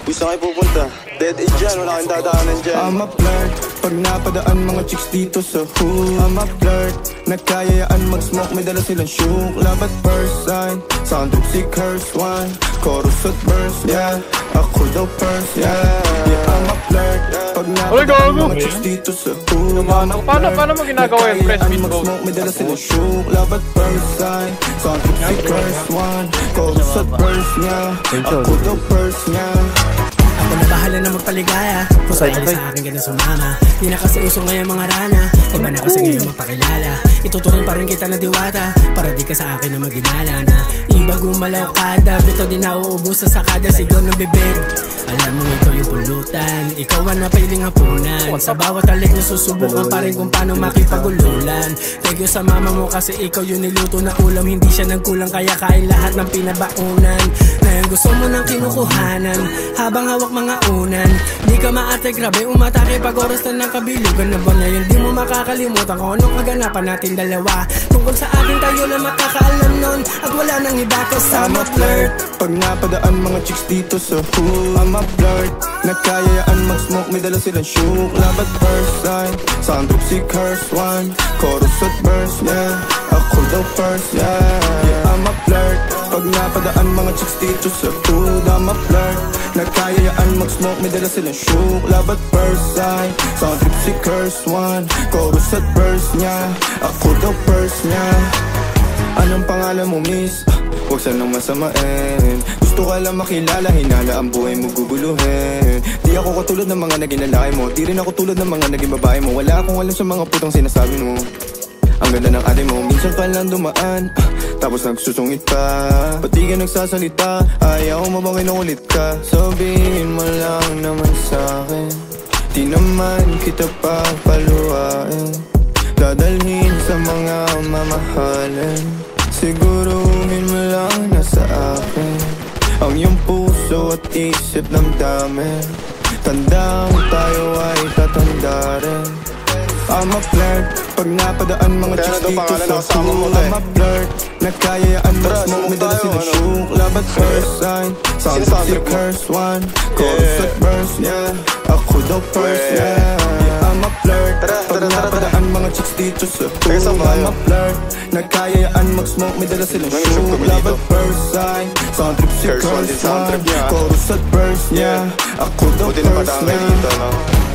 Gusto kayo pupunta? Dead end dyan, wala kang dadaanan dyan. I'm a flirt, pag napadaan mga chicks dito sa hood. I'm a flirt, nagkayayaan mag-smoke, may dala silang shook. Love at first sight, sound trip si curse one. Chorus at verse, yeah, ako daw first, yeah. I'm a flirt, pag napadaan mga chicks dito sa hood. I'm a flirt, nagkayayaan mag-smoke, may dala silang shook. Love at first sight, sound trip si curse one. Chorus at verse, yeah, ako daw first, yeah. Ako na bahala na magpaligaya. Kung sa'yo sa akin ganda sumama. Di na kasi uso ngayon mga rana. Iba na kasi ngayon magpakilala. Ituturing pa rin kita na diwata. Para di ka sa akin na maginala na iba gumalaw kada. Bito din na uubos sa sakada. Sigaw ng bibig. Alam mo ito yung pulutan. Ikaw ang napailing hapunan. Sa bawat alik na susubukan pa rin kung paano makipagululan. Thank you sa mama mo kasi ikaw yung niluto na ulam. Hindi siya nagkulang kaya kain lahat ng pinabaunan. Ngayon gusto mo ng kinukuhanan. Habang hawak mga unan. Di ka maate grabe umatake pag oras na ng kabilugan na ba ngayon. Di mo makakalimutan kung anong kaganapan natin dalawa. Tungkol sa akin tayo lang makakaalam nun. At wala nang iba kasama flirt. Pag napadaan mga chicks dito sa hood. I'm a flirt, nagkayayaan mag-smoke, may dala silang shook. Love at first sight, sound trip si curse one. Chorus at verse, yeah, ako daw first, yeah. I'm a flirt, pag napadaan mga chicks dito sa hood. I'm a flirt, nagkayayaan mag-smoke, may dala silang shook. Love at first sight, sound trip si curse one. Chorus at verse, yeah, ako daw first, yeah. Anong pangalan mo, miss? Huwag sanang masamain. Gusto ka lang makilala, hinala ang buhay mo guguluhin. Di ako katulad ng mga naging lalaki mo. Di rin ako tulad ng mga naging babae mo. Wala akong alam sa mga putang sinasabi mo. Ang ganda ng ate mo, minsan ka lang dumaan tapos nagsusungit pa. Ba't di ka nagsasalita? Ayaw mo bang kinukulit ka? Sabihin mo lang naman sa'kin. Di naman kita papaluhain. Dadalhin sa mga mamahalin. Siguruhin mo lang na sa akin ang iyong puso at isip damdamin. Tandaan tayo ay tatanda rin. I'm a flirt, pag napadaan mga chicks dito sa hood. I'm a flirt, nagkayayaan mag-smoke, may dala silang shook. Love at first sight, sound si curse one. Chorus at verse, yeah, ako daw first, yeah. I'm a flirt, pag napadaan mga chicks dito sa hood. I'm a flirt, nagkayayaan mag-smoke, may dala silang shook. Love at first sight, sound trip si curse one. Chorus at verse, yeah, ako daw first, yeah.